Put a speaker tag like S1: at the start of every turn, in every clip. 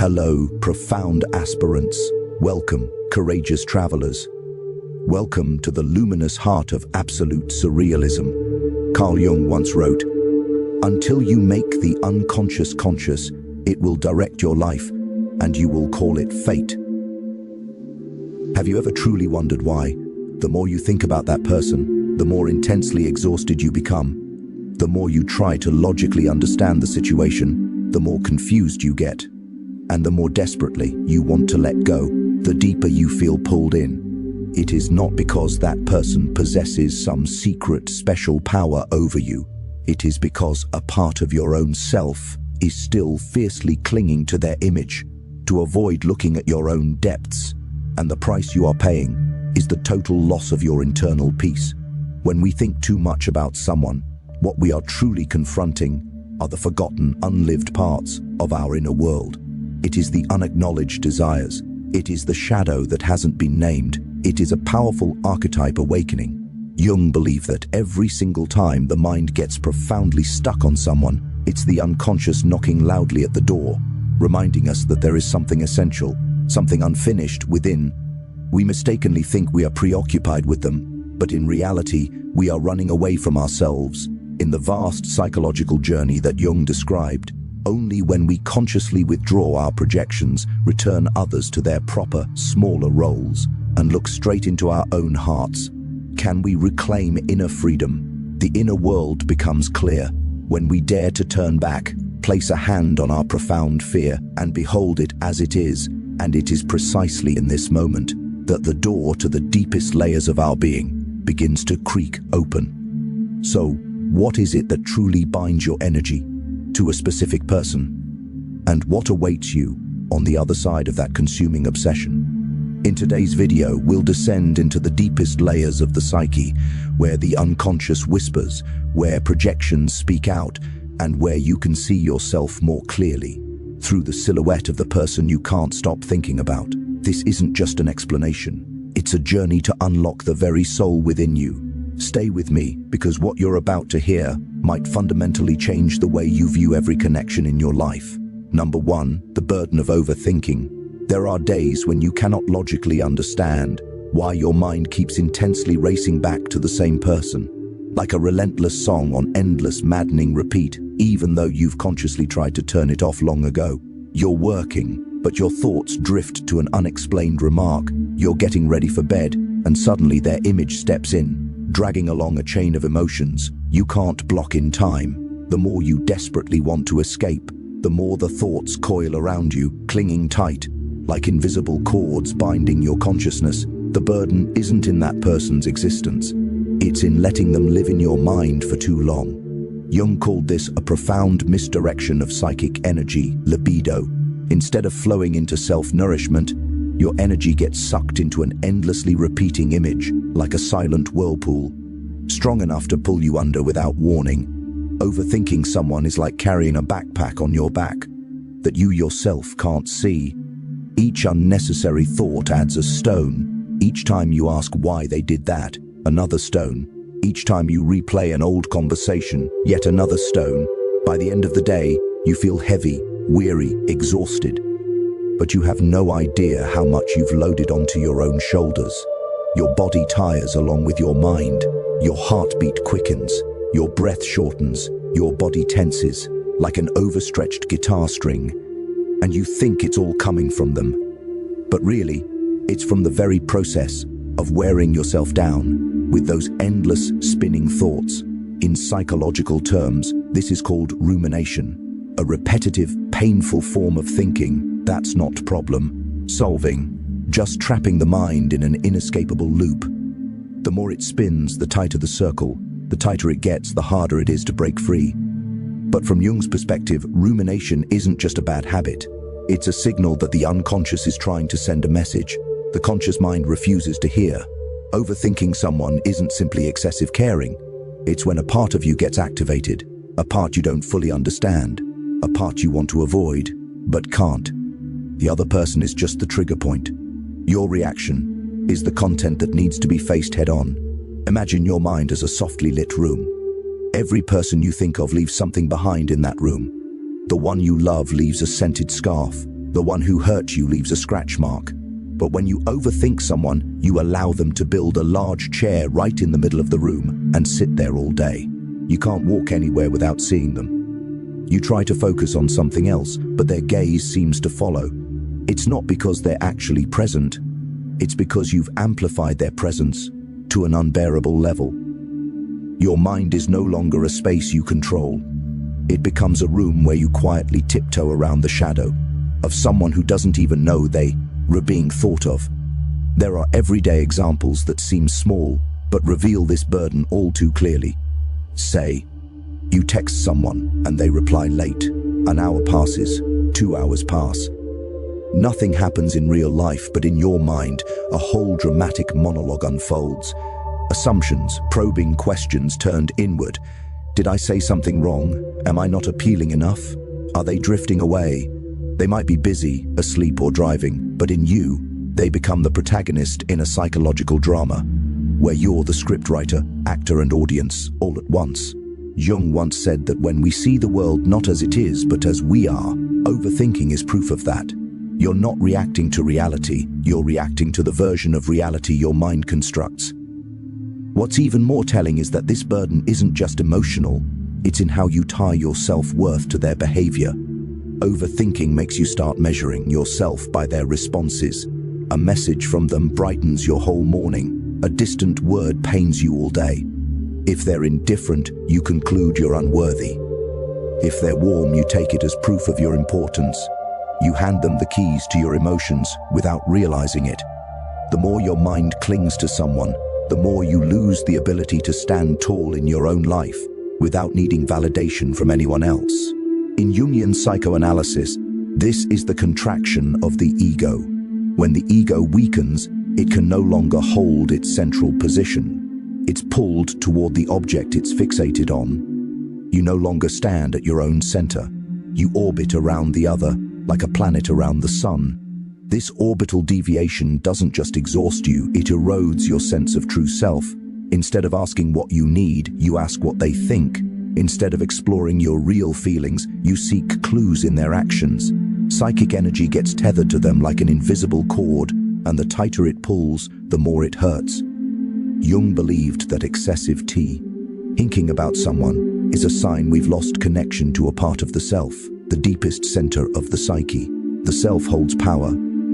S1: Hello, profound aspirants. Welcome, courageous travelers. Welcome to the luminous heart of absolute surrealism. Carl Jung once wrote, "Until you make the unconscious conscious, it will direct your life, and you will call it fate." Have you ever truly wondered why? The more you think about that person, the more intensely exhausted you become. The more you try to logically understand the situation, the more confused you get. And the more desperately you want to let go, the deeper you feel pulled in. It is not because that person possesses some secret special power over you. It is because a part of your own self is still fiercely clinging to their image, to avoid looking at your own depths. And the price you are paying is the total loss of your internal peace. When we think too much about someone, what we are truly confronting are the forgotten, unlived parts of our inner world. It is the unacknowledged desires. It is the shadow that hasn't been named. It is a powerful archetype awakening. Jung believed that every single time the mind gets profoundly stuck on someone, it's the unconscious knocking loudly at the door, reminding us that there is something essential, something unfinished within. We mistakenly think we are preoccupied with them, but in reality, we are running away from ourselves. In the vast psychological journey that Jung described, only when we consciously withdraw our projections, return others to their proper, smaller roles, and look straight into our own hearts, can we reclaim inner freedom. The inner world becomes clear when we dare to turn back, place a hand on our profound fear, and behold it as it is. And it is precisely in this moment that the door to the deepest layers of our being begins to creak open. So, what is it that truly binds your energy to a specific person? And what awaits you on the other side of that consuming obsession? In today's video, we'll descend into the deepest layers of the psyche, where the unconscious whispers, where projections speak out, and where you can see yourself more clearly, through the silhouette of the person you can't stop thinking about. This isn't just an explanation. It's a journey to unlock the very soul within you. Stay with me, because what you're about to hear might fundamentally change the way you view every connection in your life. Number 1, the burden of overthinking. There are days when you cannot logically understand why your mind keeps intensely racing back to the same person, like a relentless song on endless, maddening repeat, even though you've consciously tried to turn it off long ago. You're working, but your thoughts drift to an unexplained remark. You're getting ready for bed, and suddenly their image steps in, dragging along a chain of emotions you can't block in time. The more you desperately want to escape, the more the thoughts coil around you, clinging tight, like invisible cords binding your consciousness. The burden isn't in that person's existence. It's in letting them live in your mind for too long. Jung called this a profound misdirection of psychic energy, libido. Instead of flowing into self-nourishment, your energy gets sucked into an endlessly repeating image, like a silent whirlpool, strong enough to pull you under without warning. Overthinking someone is like carrying a backpack on your back that you yourself can't see. Each unnecessary thought adds a stone. Each time you ask why they did that, another stone. Each time you replay an old conversation, yet another stone. By the end of the day, you feel heavy, weary, exhausted. But you have no idea how much you've loaded onto your own shoulders. Your body tires along with your mind. Your heartbeat quickens. Your breath shortens. Your body tenses, like an overstretched guitar string. And you think it's all coming from them. But really, it's from the very process of wearing yourself down with those endless spinning thoughts. In psychological terms, this is called rumination, a repetitive, painful form of thinking that's not problem solving, just trapping the mind in an inescapable loop. The more it spins, the tighter the circle. The tighter it gets, the harder it is to break free. But from Jung's perspective, rumination isn't just a bad habit. It's a signal that the unconscious is trying to send a message the conscious mind refuses to hear. Overthinking someone isn't simply excessive caring. It's when a part of you gets activated, a part you don't fully understand, a part you want to avoid, but can't. The other person is just the trigger point. Your reaction is the content that needs to be faced head-on. Imagine your mind as a softly lit room. Every person you think of leaves something behind in that room. The one you love leaves a scented scarf. The one who hurt you leaves a scratch mark. But when you overthink someone, you allow them to build a large chair right in the middle of the room and sit there all day. You can't walk anywhere without seeing them. You try to focus on something else, but their gaze seems to follow. It's not because they're actually present. It's because you've amplified their presence to an unbearable level. Your mind is no longer a space you control. It becomes a room where you quietly tiptoe around the shadow of someone who doesn't even know they were being thought of. There are everyday examples that seem small, but reveal this burden all too clearly. Say, you text someone and they reply late. An hour passes, 2 hours pass. Nothing happens in real life, but in your mind, a whole dramatic monologue unfolds. Assumptions, probing questions turned inward. Did I say something wrong? Am I not appealing enough? Are they drifting away? They might be busy, asleep or driving, but in you, they become the protagonist in a psychological drama, where you're the scriptwriter, actor and audience all at once. Jung once said that when we see the world not as it is, but as we are, overthinking is proof of that. You're not reacting to reality, you're reacting to the version of reality your mind constructs. What's even more telling is that this burden isn't just emotional, it's in how you tie your self-worth to their behavior. Overthinking makes you start measuring yourself by their responses. A message from them brightens your whole morning. A distant word pains you all day. If they're indifferent, you conclude you're unworthy. If they're warm, you take it as proof of your importance. You hand them the keys to your emotions without realizing it. The more your mind clings to someone, the more you lose the ability to stand tall in your own life without needing validation from anyone else. In Jungian psychoanalysis, this is the contraction of the ego. When the ego weakens, it can no longer hold its central position. It's pulled toward the object it's fixated on. You no longer stand at your own center. You orbit around the other, like a planet around the sun. This orbital deviation doesn't just exhaust you, it erodes your sense of true self. Instead of asking what you need, you ask what they think. Instead of exploring your real feelings, you seek clues in their actions. Psychic energy gets tethered to them like an invisible cord, and the tighter it pulls, the more it hurts. Jung believed that excessive thinking about someone is a sign we've lost connection to a part of the self, the deepest center of the psyche. The self holds power,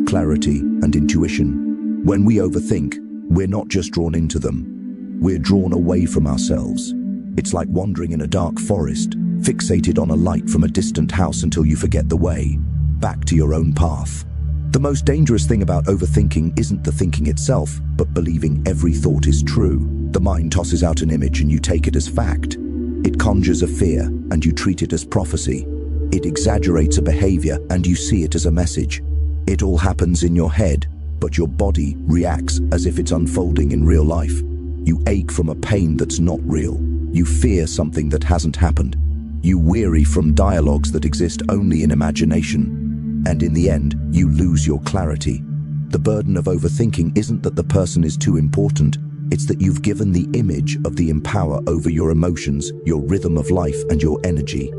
S1: clarity, and intuition. When we overthink, we're not just drawn into them, we're drawn away from ourselves. It's like wandering in a dark forest, fixated on a light from a distant house until you forget the way back to your own path. The most dangerous thing about overthinking isn't the thinking itself, but believing every thought is true. The mind tosses out an image and you take it as fact. It conjures a fear and you treat it as prophecy. It exaggerates a behavior and you see it as a message. It all happens in your head, but your body reacts as if it's unfolding in real life. You ache from a pain that's not real. You fear something that hasn't happened. You weary from dialogues that exist only in imagination. And in the end, you lose your clarity. The burden of overthinking isn't that the person is too important, it's that you've given the image of the power over your emotions, your rhythm of life, and your energy.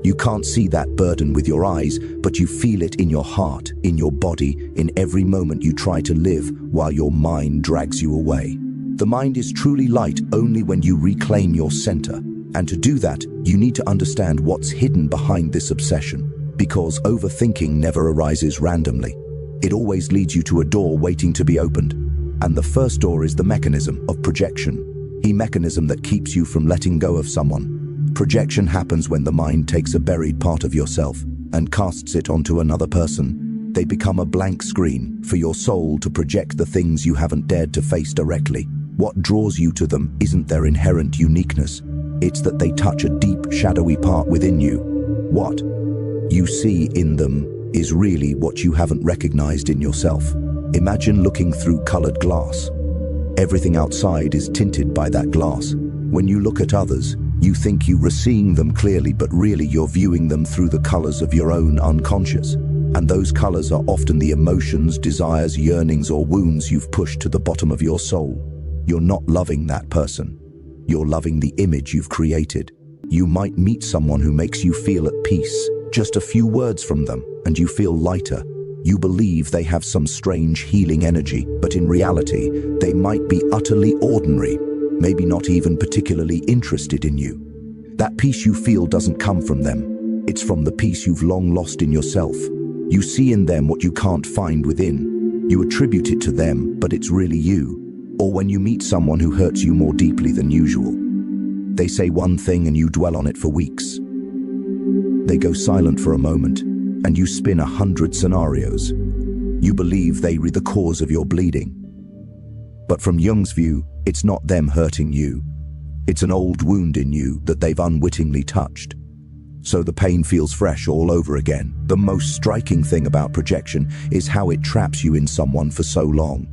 S1: You can't see that burden with your eyes, but you feel it in your heart, in your body, in every moment you try to live while your mind drags you away. The mind is truly light only when you reclaim your center. And to do that, you need to understand what's hidden behind this obsession. Because overthinking never arises randomly. It always leads you to a door waiting to be opened. And the first door is the mechanism of projection. The mechanism that keeps you from letting go of someone. Projection happens when the mind takes a buried part of yourself and casts it onto another person. They become a blank screen for your soul to project the things you haven't dared to face directly. What draws you to them isn't their inherent uniqueness. It's that they touch a deep, shadowy part within you. What you see in them is really what you haven't recognized in yourself. Imagine looking through colored glass. Everything outside is tinted by that glass. When you look at others, you think you are seeing them clearly, but really you're viewing them through the colors of your own unconscious. And those colors are often the emotions, desires, yearnings, or wounds you've pushed to the bottom of your soul. You're not loving that person. You're loving the image you've created. You might meet someone who makes you feel at peace, Just a few words from them, and you feel lighter. You believe they have some strange healing energy, but in reality, they might be utterly ordinary, maybe not even particularly interested in you. That peace you feel doesn't come from them. It's from the peace you've long lost in yourself. You see in them what you can't find within. You attribute it to them, but it's really you. Or when you meet someone who hurts you more deeply than usual. They say one thing and you dwell on it for weeks. They go silent for a moment, and you spin 100 scenarios. You believe they are the cause of your bleeding. But from Jung's view, it's not them hurting you. It's an old wound in you that they've unwittingly touched. So the pain feels fresh all over again. The most striking thing about projection is how it traps you in someone for so long,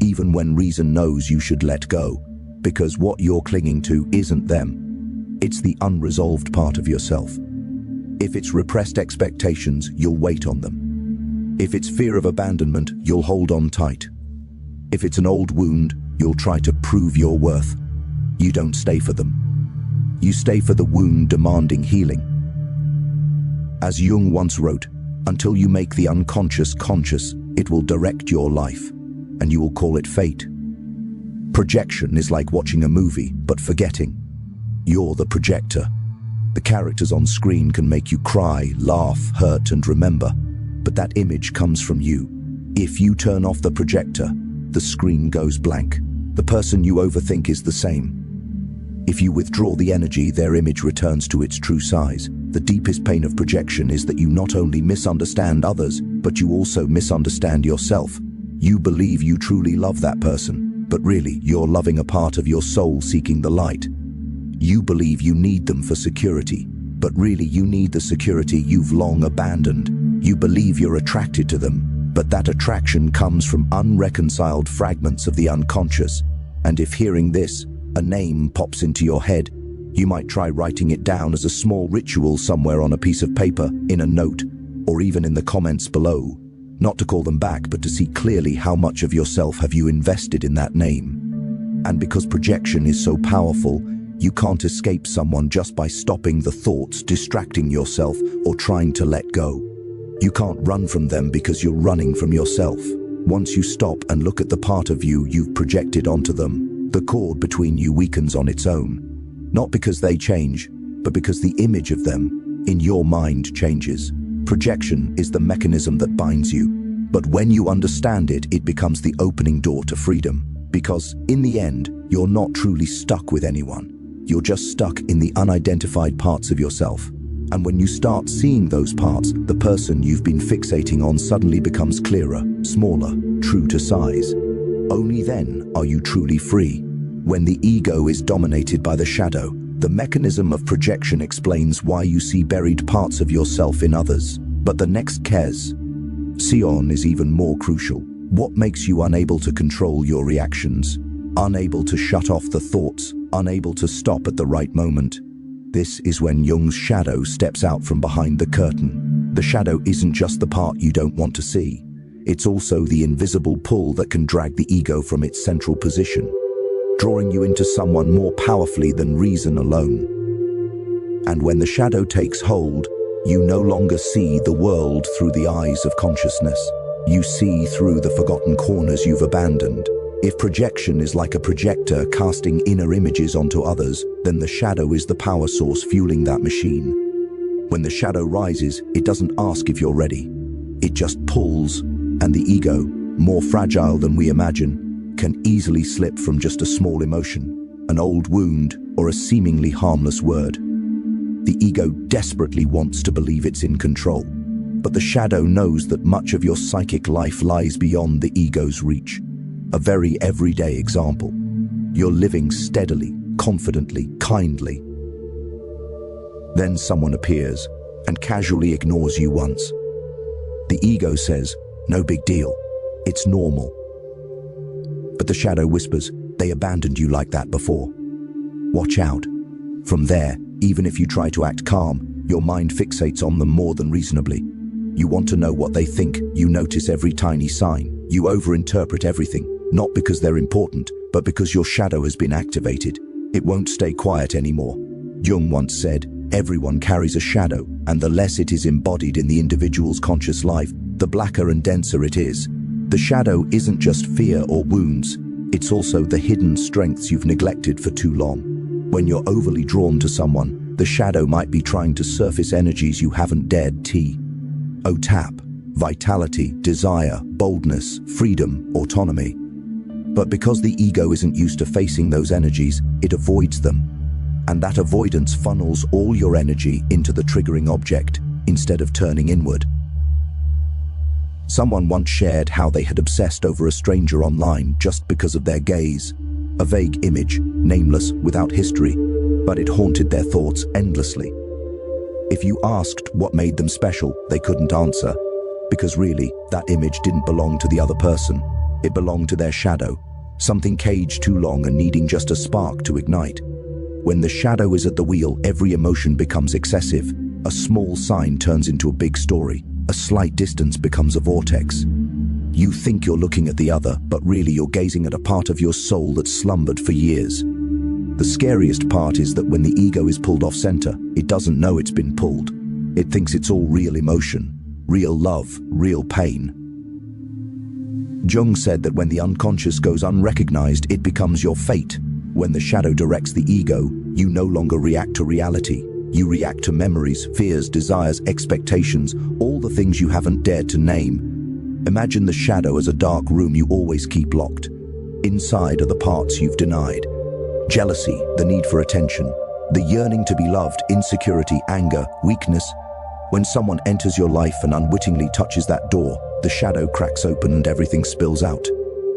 S1: even when reason knows you should let go, because what you're clinging to isn't them. It's the unresolved part of yourself. If it's repressed expectations, you'll wait on them. If it's fear of abandonment, you'll hold on tight. If it's an old wound, you'll try to prove your worth. You don't stay for them. You stay for the wound demanding healing. As Jung once wrote, until you make the unconscious conscious, it will direct your life, and you will call it fate. Projection is like watching a movie, but forgetting. You're the projector. The characters on screen can make you cry, laugh, hurt, and remember, but that image comes from you. If you turn off the projector, the screen goes blank. The person you overthink is the same. If you withdraw the energy, their image returns to its true size. The deepest pain of projection is that you not only misunderstand others, but you also misunderstand yourself. You believe you truly love that person, but really you're loving a part of your soul seeking the light. You believe you need them for security, but really you need the security you've long abandoned. You believe you're attracted to them, but that attraction comes from unreconciled fragments of the unconscious. And if hearing this, a name pops into your head, you might try writing it down as a small ritual somewhere on a piece of paper, in a note, or even in the comments below. Not to call them back, but to see clearly how much of yourself have you invested in that name. And because projection is so powerful, you can't escape someone just by stopping the thoughts, distracting yourself, or trying to let go. You can't run from them because you're running from yourself. Once you stop and look at the part of you you've projected onto them, the cord between you weakens on its own. Not because they change, but because the image of them in your mind changes. Projection is the mechanism that binds you. But when you understand it, it becomes the opening door to freedom. Because in the end, you're not truly stuck with anyone. You're just stuck in the unidentified parts of yourself. And when you start seeing those parts, the person you've been fixating on suddenly becomes clearer, smaller, true to size. Only then are you truly free. When the ego is dominated by the shadow, the mechanism of projection explains why you see buried parts of yourself in others. But the next Sion is even more crucial. What makes you unable to control your reactions? Unable to shut off the thoughts? Unable to stop at the right moment? This is when Jung's shadow steps out from behind the curtain. The shadow isn't just the part you don't want to see. It's also the invisible pull that can drag the ego from its central position, drawing you into someone more powerfully than reason alone. And when the shadow takes hold, you no longer see the world through the eyes of consciousness. You see through the forgotten corners you've abandoned. If projection is like a projector casting inner images onto others, then the shadow is the power source fueling that machine. When the shadow rises, it doesn't ask if you're ready. It just pulls, and the ego, more fragile than we imagine, can easily slip from just a small emotion, an old wound, or a seemingly harmless word. The ego desperately wants to believe it's in control, but the shadow knows that much of your psychic life lies beyond the ego's reach. A very everyday example. You're living steadily, confidently, kindly. Then someone appears and casually ignores you once. The ego says, "No big deal, it's normal." But the shadow whispers, "They abandoned you like that before. Watch out." From there, even if you try to act calm, your mind fixates on them more than reasonably. You want to know what they think, you notice every tiny sign, you overinterpret everything, not because they're important, but because your shadow has been activated. It won't stay quiet anymore. Jung once said, Everyone carries a shadow, and the less it is embodied in the individual's conscious life, the blacker and denser it is. The shadow isn't just fear or wounds, it's also the hidden strengths you've neglected for too long. When you're overly drawn to someone, the shadow might be trying to surface energies you haven't dared tap: vitality, desire, boldness, freedom, autonomy. But because the ego isn't used to facing those energies, it avoids them. And that avoidance funnels all your energy into the triggering object, instead of turning inward. Someone once shared how they had obsessed over a stranger online just because of their gaze. A vague image, nameless, without history, but it haunted their thoughts endlessly. If you asked what made them special, they couldn't answer, because really, that image didn't belong to the other person. It belonged to their shadow, something caged too long and needing just a spark to ignite. When the shadow is at the wheel, every emotion becomes excessive. A small sign turns into a big story. A slight distance becomes a vortex. You think you're looking at the other, but really you're gazing at a part of your soul that slumbered for years. The scariest part is that when the ego is pulled off center, it doesn't know it's been pulled. It thinks it's all real emotion, real love, real pain. Jung said that when the unconscious goes unrecognized, it becomes your fate. When the shadow directs the ego, you no longer react to reality. You react to memories, fears, desires, expectations, all the things you haven't dared to name. Imagine the shadow as a dark room you always keep locked. Inside are the parts you've denied. Jealousy, the need for attention, the yearning to be loved, insecurity, anger, weakness. When someone enters your life and unwittingly touches that door, the shadow cracks open and everything spills out.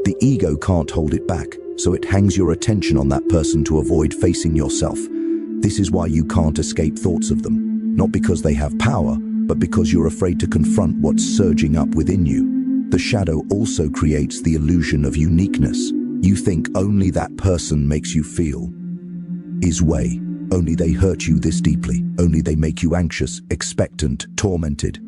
S1: The ego can't hold it back, so it hangs your attention on that person to avoid facing yourself. This is why you can't escape thoughts of them, not because they have power, but because you're afraid to confront what's surging up within you. The shadow also creates the illusion of uniqueness. You think only that person makes you feel is way. Only they hurt you this deeply. Only they make you anxious, expectant, tormented.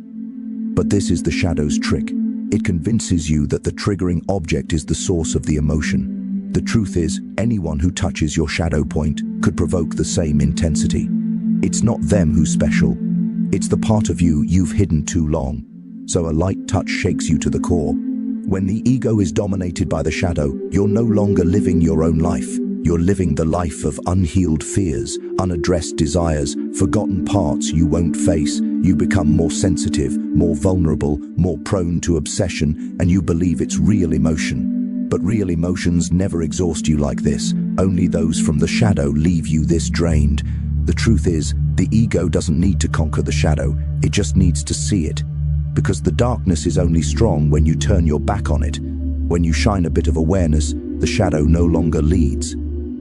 S1: But this is the shadow's trick. It convinces you that the triggering object is the source of the emotion. The truth is, anyone who touches your shadow point could provoke the same intensity. It's not them who's special. It's the part of you you've hidden too long. So a light touch shakes you to the core. When the ego is dominated by the shadow, you're no longer living your own life. You're living the life of unhealed fears, unaddressed desires, forgotten parts you won't face. You become more sensitive, more vulnerable, more prone to obsession, and you believe it's real emotion. But real emotions never exhaust you like this. Only those from the shadow leave you this drained. The truth is, the ego doesn't need to conquer the shadow. It just needs to see it. Because the darkness is only strong when you turn your back on it. When you shine a bit of awareness, the shadow no longer leads.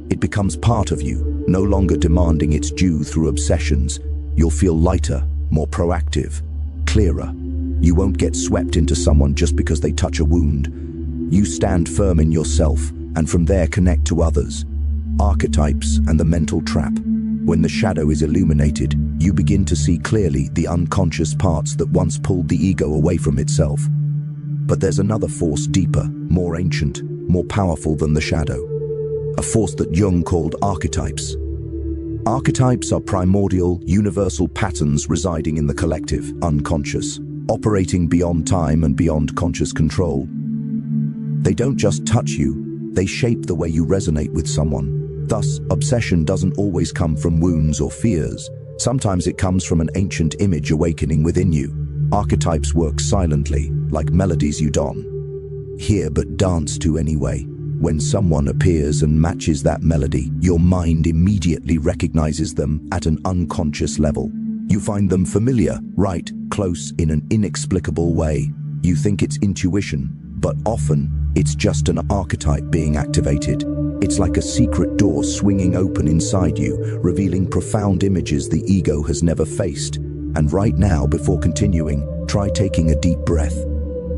S1: It becomes part of you, no longer demanding its due through obsessions. You'll feel lighter, more proactive, clearer. You won't get swept into someone just because they touch a wound. You stand firm in yourself, and from there connect to others. Archetypes and the mental trap. When the shadow is illuminated, you begin to see clearly the unconscious parts that once pulled the ego away from itself. But there's another force deeper, more ancient, more powerful than the shadow. A force that Jung called archetypes. Archetypes are primordial, universal patterns residing in the collective, unconscious, operating beyond time and beyond conscious control. They don't just touch you, they shape the way you resonate with someone. Thus, obsession doesn't always come from wounds or fears. Sometimes it comes from an ancient image awakening within you. Archetypes work silently, like melodies you don't hear but dance to anyway. When someone appears and matches that melody, your mind immediately recognizes them at an unconscious level. You find them familiar, right, close in an inexplicable way. You think it's intuition, but often it's just an archetype being activated. It's like a secret door swinging open inside you, revealing profound images the ego has never faced. And right now, before continuing, try taking a deep breath.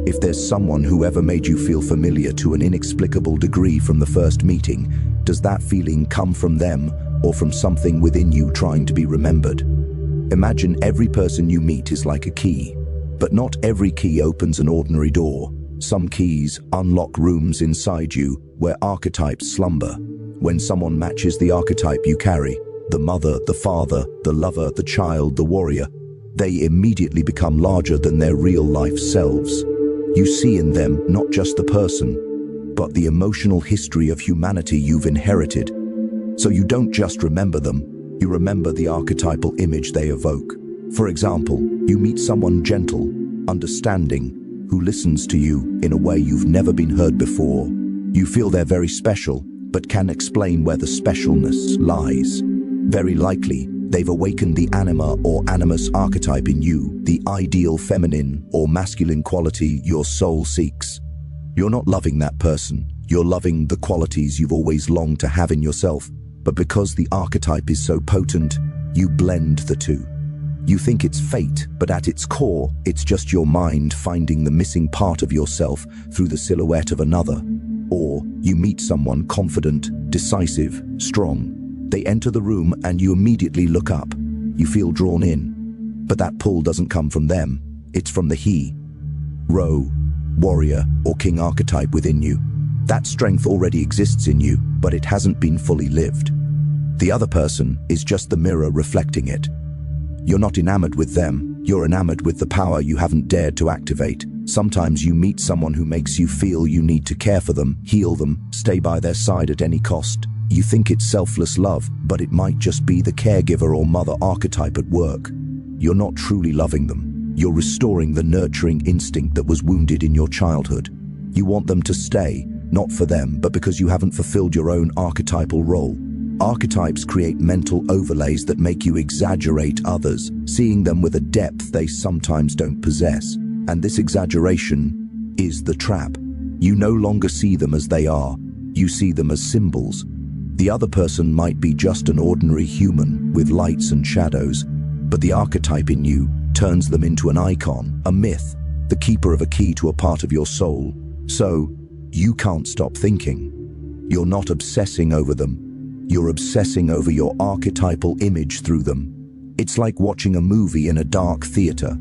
S1: If there's someone who ever made you feel familiar to an inexplicable degree from the first meeting, does that feeling come from them or from something within you trying to be remembered? Imagine every person you meet is like a key, but not every key opens an ordinary door. Some keys unlock rooms inside you where archetypes slumber. When someone matches the archetype you carry, the mother, the father, the lover, the child, the warrior, they immediately become larger than their real-life selves. You see in them not just the person, but the emotional history of humanity you've inherited. So you don't just remember them, you remember the archetypal image they evoke. For example, you meet someone gentle, understanding, who listens to you in a way you've never been heard before. You feel they're very special, but can explain where the specialness lies. Very likely, they've awakened the anima or animus archetype in you, the ideal feminine or masculine quality your soul seeks. You're not loving that person, you're loving the qualities you've always longed to have in yourself. But because the archetype is so potent, you blend the two. You think it's fate, but at its core, it's just your mind finding the missing part of yourself through the silhouette of another. Or you meet someone confident, decisive, strong. They enter the room and you immediately look up. You feel drawn in. But that pull doesn't come from them, it's from the he, Ro, warrior, or king archetype within you. That strength already exists in you, but it hasn't been fully lived. The other person is just the mirror reflecting it. You're not enamored with them, you're enamored with the power you haven't dared to activate. Sometimes you meet someone who makes you feel you need to care for them, heal them, stay by their side at any cost. You think it's selfless love, but it might just be the caregiver or mother archetype at work. You're not truly loving them. You're restoring the nurturing instinct that was wounded in your childhood. You want them to stay, not for them, but because you haven't fulfilled your own archetypal role. Archetypes create mental overlays that make you exaggerate others, seeing them with a depth they sometimes don't possess. And this exaggeration is the trap. You no longer see them as they are, you see them as symbols. The other person might be just an ordinary human with lights and shadows, but the archetype in you turns them into an icon, a myth, the keeper of a key to a part of your soul. So, you can't stop thinking. You're not obsessing over them. You're obsessing over your archetypal image through them. It's like watching a movie in a dark theater.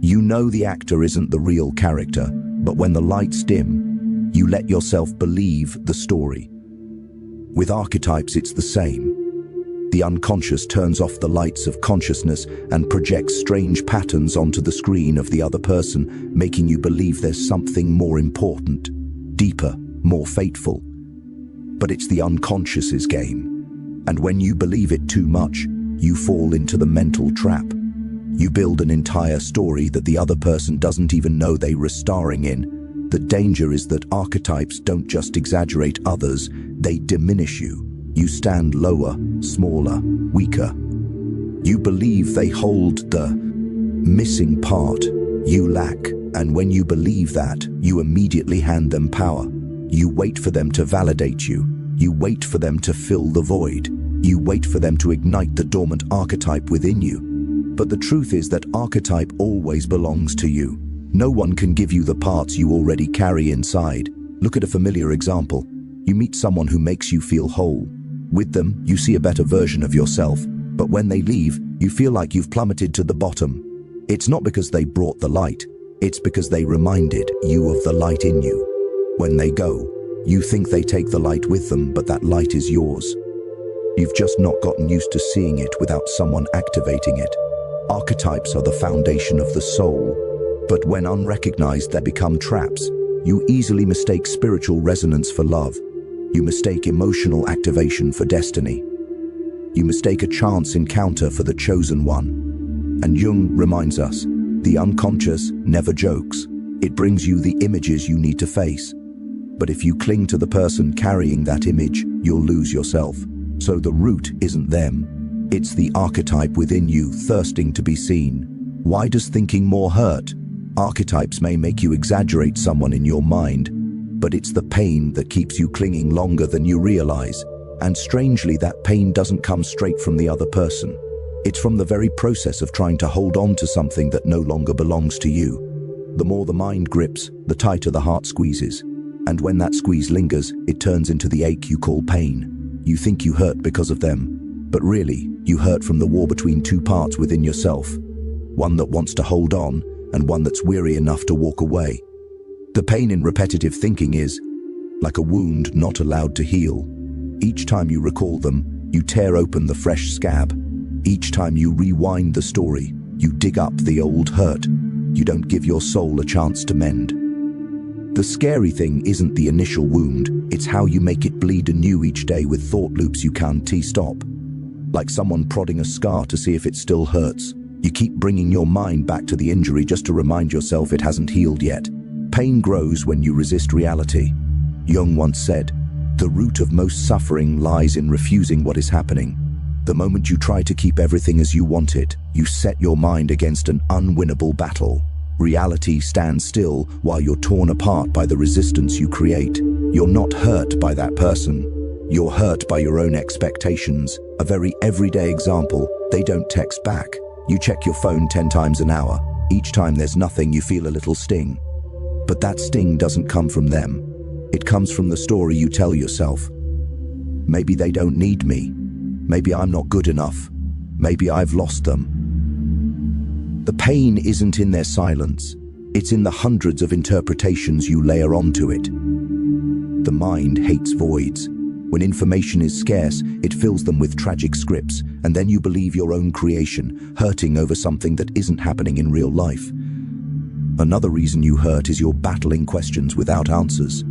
S1: You know the actor isn't the real character, but when the lights dim, you let yourself believe the story. With archetypes, it's the same. The unconscious turns off the lights of consciousness and projects strange patterns onto the screen of the other person, making you believe there's something more important, deeper, more fateful. But it's the unconscious's game. And when you believe it too much, you fall into the mental trap. You build an entire story that the other person doesn't even know they were starring in. The danger is that archetypes don't just exaggerate others, they diminish you. You stand lower, smaller, weaker. You believe they hold the missing part you lack, and when you believe that, you immediately hand them power. You wait for them to validate you. You wait for them to fill the void. You wait for them to ignite the dormant archetype within you. But the truth is that archetype always belongs to you. No one can give you the parts you already carry inside. Look at a familiar example. You meet someone who makes you feel whole. With them, you see a better version of yourself. But when they leave, you feel like you've plummeted to the bottom. It's not because they brought the light. It's because they reminded you of the light in you. When they go, you think they take the light with them, but that light is yours. You've just not gotten used to seeing it without someone activating it. Archetypes are the foundation of the soul. But when unrecognized, they become traps. You easily mistake spiritual resonance for love. You mistake emotional activation for destiny. You mistake a chance encounter for the chosen one. And Jung reminds us, the unconscious never jokes. It brings you the images you need to face. But if you cling to the person carrying that image, you'll lose yourself. So the root isn't them. It's the archetype within you thirsting to be seen. Why does thinking more hurt? Archetypes may make you exaggerate someone in your mind, but it's the pain that keeps you clinging longer than you realize. And strangely, that pain doesn't come straight from the other person. It's from the very process of trying to hold on to something that no longer belongs to you. The more the mind grips, the tighter the heart squeezes. And when that squeeze lingers, it turns into the ache you call pain. You think you hurt because of them, but really, you hurt from the war between two parts within yourself. One that wants to hold on, and one that's weary enough to walk away. The pain in repetitive thinking is like a wound not allowed to heal. Each time you recall them, You tear open the fresh scab. Each time you rewind the story, you dig up the old hurt. You don't give your soul a chance to mend. The scary thing isn't the initial wound, it's how you make it bleed anew each day with thought loops you can't stop. Like someone prodding a scar to see if it still hurts. You keep bringing your mind back to the injury just to remind yourself it hasn't healed yet. Pain grows when you resist reality. Jung once said, "The root of most suffering lies in refusing what is happening." The moment you try to keep everything as you want it, you set your mind against an unwinnable battle. Reality stands still while you're torn apart by the resistance you create. You're not hurt by that person. You're hurt by your own expectations. A very everyday example, they don't text back. You check your phone 10 times an hour. Each time there's nothing, you feel a little sting. But that sting doesn't come from them. It comes from the story you tell yourself. Maybe they don't need me. Maybe I'm not good enough. Maybe I've lost them. The pain isn't in their silence. It's in the hundreds of interpretations you layer onto it. The mind hates voids. When information is scarce, it fills them with tragic scripts, and then you believe your own creation, hurting over something that isn't happening in real life. Another reason you hurt is you're battling questions without answers.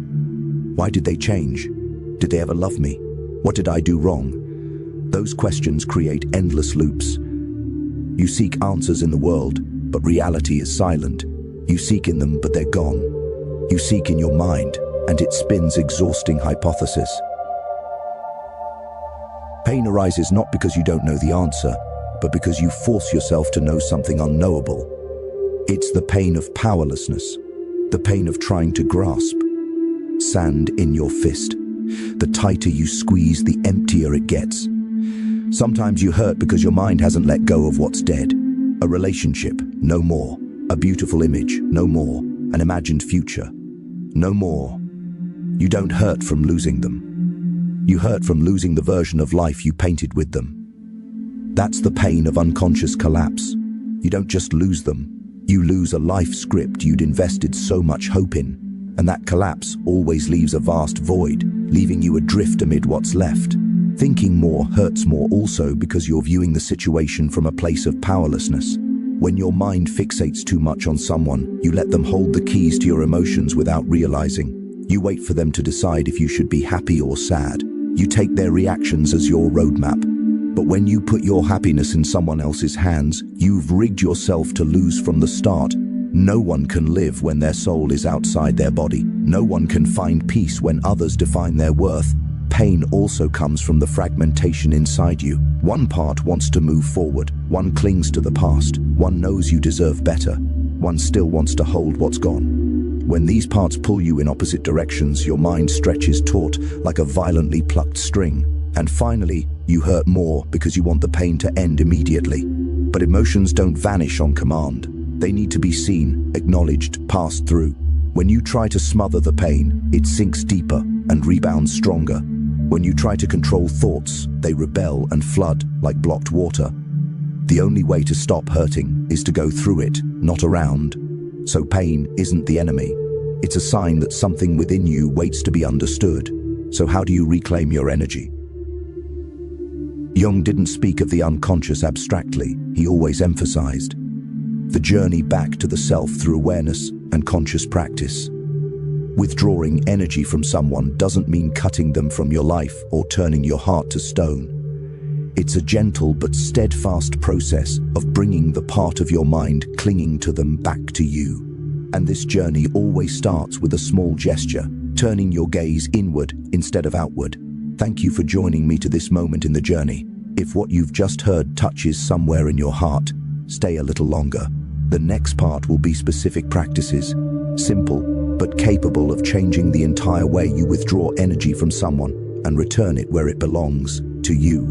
S1: Why did they change? Did they ever love me? What did I do wrong? Those questions create endless loops. You seek answers in the world, but reality is silent. You seek in them, but they're gone. You seek in your mind, and it spins exhausting hypotheses. Pain arises not because you don't know the answer, but because you force yourself to know something unknowable. It's the pain of powerlessness, the pain of trying to grasp. Sand in your fist. The tighter you squeeze, the emptier it gets. Sometimes you hurt because your mind hasn't let go of what's dead. A relationship, no more. A beautiful image, no more. An imagined future, no more. You don't hurt from losing them. You hurt from losing the version of life you painted with them. That's the pain of unconscious collapse. You don't just lose them. You lose a life script you'd invested so much hope in. And that collapse always leaves a vast void, leaving you adrift amid what's left. Thinking more hurts more also because you're viewing the situation from a place of powerlessness. When your mind fixates too much on someone, you let them hold the keys to your emotions without realizing. You wait for them to decide if you should be happy or sad. You take their reactions as your roadmap. But when you put your happiness in someone else's hands, you've rigged yourself to lose from the start. No one can live when their soul is outside their body. No one can find peace when others define their worth. Pain also comes from the fragmentation inside you. One part wants to move forward. One clings to the past. One knows you deserve better. One still wants to hold what's gone. When these parts pull you in opposite directions, your mind stretches taut like a violently plucked string. And finally, you hurt more because you want the pain to end immediately. But emotions don't vanish on command. They need to be seen, acknowledged, passed through. When you try to smother the pain, it sinks deeper and rebounds stronger. When you try to control thoughts, they rebel and flood like blocked water. The only way to stop hurting is to go through it, not around. So pain isn't the enemy. It's a sign that something within you waits to be understood. So how do you reclaim your energy? Jung didn't speak of the unconscious abstractly. He always emphasized the journey back to the self through awareness and conscious practice. Withdrawing energy from someone doesn't mean cutting them from your life or turning your heart to stone. It's a gentle but steadfast process of bringing the part of your mind clinging to them back to you. And this journey always starts with a small gesture, turning your gaze inward instead of outward. Thank you for joining me to this moment in the journey. If what you've just heard touches somewhere in your heart, stay a little longer. The next part will be specific practices, simple but capable of changing the entire way you withdraw energy from someone and return it where it belongs, to you.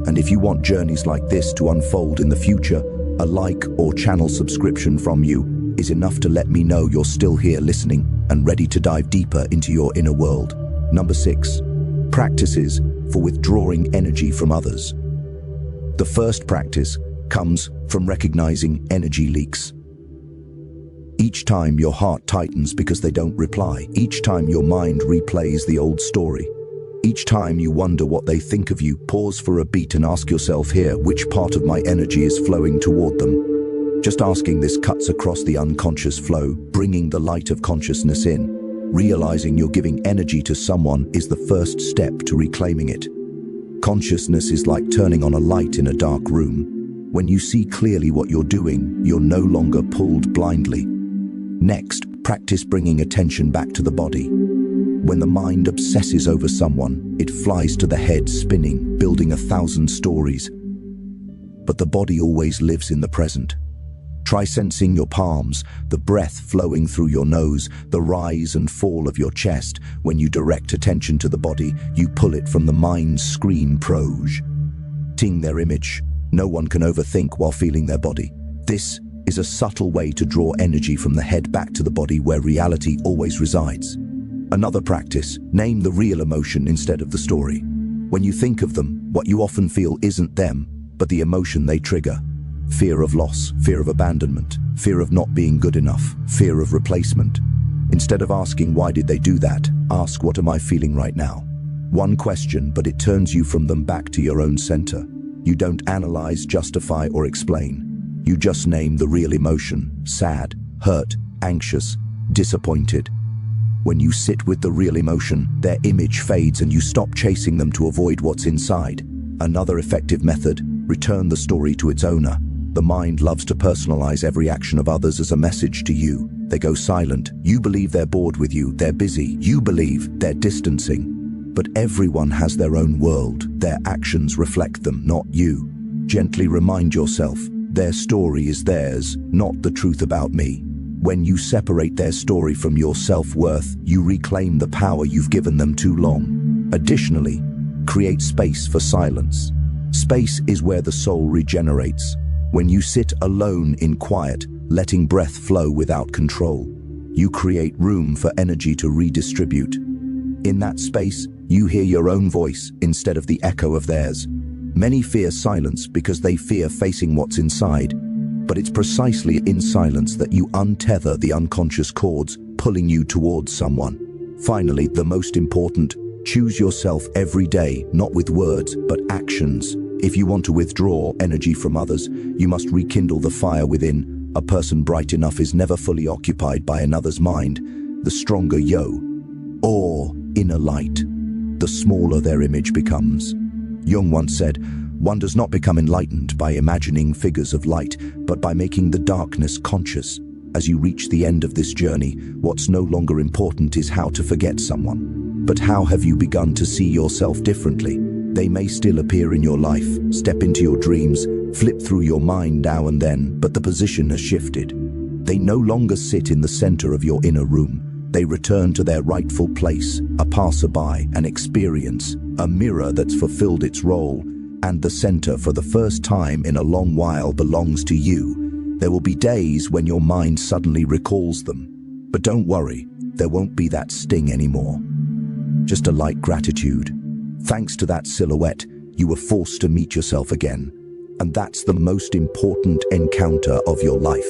S1: And if you want journeys like this to unfold in the future, a like or channel subscription from you is enough to let me know you're still here listening and ready to dive deeper into your inner world. Number 6. Practices for withdrawing energy from others. The first practice comes from recognizing energy leaks. Each time your heart tightens because they don't reply, each time your mind replays the old story, Each time you wonder what they think of you, pause for a beat and ask yourself here, which part of my energy is flowing toward them? Just asking this cuts across the unconscious flow, bringing the light of consciousness in. Realizing you're giving energy to someone is the first step to reclaiming it. Consciousness is like turning on a light in a dark room. When you see clearly what you're doing, you're no longer pulled blindly. Next, practice bringing attention back to the body. When the mind obsesses over someone, it flies to the head, spinning, building 1,000 stories. But the body always lives in the present. Try sensing your palms, the breath flowing through your nose, the rise and fall of your chest. When you direct attention to the body, you pull it from the mind's screen projecting their image. No one can overthink while feeling their body. This is a subtle way to draw energy from the head back to the body where reality always resides. Another practice, name the real emotion instead of the story. When you think of them, what you often feel isn't them, but the emotion they trigger. Fear of loss, fear of abandonment, fear of not being good enough, fear of replacement. Instead of asking why did they do that, ask what am I feeling right now? One question, but it turns you from them back to your own center. You don't analyze, justify, or explain. You just name the real emotion: sad, hurt, anxious, disappointed. When you sit with the real emotion, their image fades and you stop chasing them to avoid what's inside. Another effective method, return the story to its owner. The mind loves to personalize every action of others as a message to you. They go silent. You believe they're bored with you, they're busy. You believe they're distancing. But everyone has their own world. Their actions reflect them, not you. Gently remind yourself, their story is theirs, not the truth about me. When you separate their story from your self-worth, you reclaim the power you've given them too long. Additionally, create space for silence. Space is where the soul regenerates. When you sit alone in quiet, letting breath flow without control, you create room for energy to redistribute. In that space, you hear your own voice instead of the echo of theirs. Many fear silence because they fear facing what's inside. But it's precisely in silence that you untether the unconscious cords pulling you towards someone. Finally, the most important, choose yourself every day, not with words, but actions. If you want to withdraw energy from others, you must rekindle the fire within. A person bright enough is never fully occupied by another's mind. The stronger or inner light, the smaller their image becomes. Jung once said, one does not become enlightened by imagining figures of light, but by making the darkness conscious. As you reach the end of this journey, what's no longer important is how to forget someone. But how have you begun to see yourself differently? They may still appear in your life, step into your dreams, flip through your mind now and then, but the position has shifted. They no longer sit in the center of your inner room. They return to their rightful place, a passerby, an experience, a mirror that's fulfilled its role, and the center for the first time in a long while belongs to you. There will be days when your mind suddenly recalls them. But don't worry, there won't be that sting anymore. Just a light gratitude. Thanks to that silhouette, you were forced to meet yourself again. And that's the most important encounter of your life.